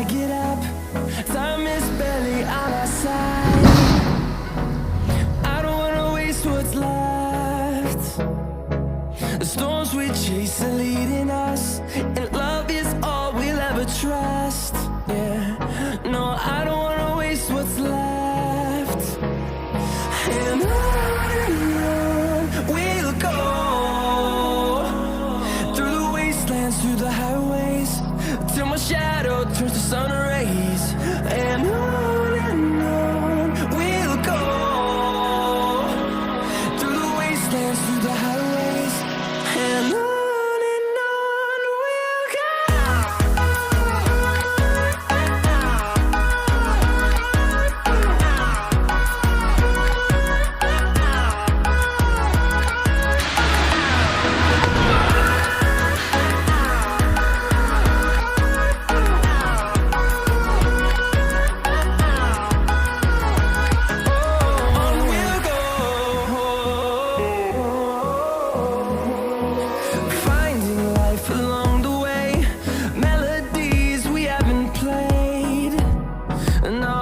get up. Time is barely on our side. I don't wanna waste what's left. The storms we chase are leading us, and love is all we'll ever trust. Yeah, no, I don't wanna waste what's left. And on we'll go, through the wastelands, through the highways, till my shadow turns to sun rays. And on we'll go, through the wastelands, through the highways, and on we'll go. On we'll go, finding life along the way, melodies we haven't played. No,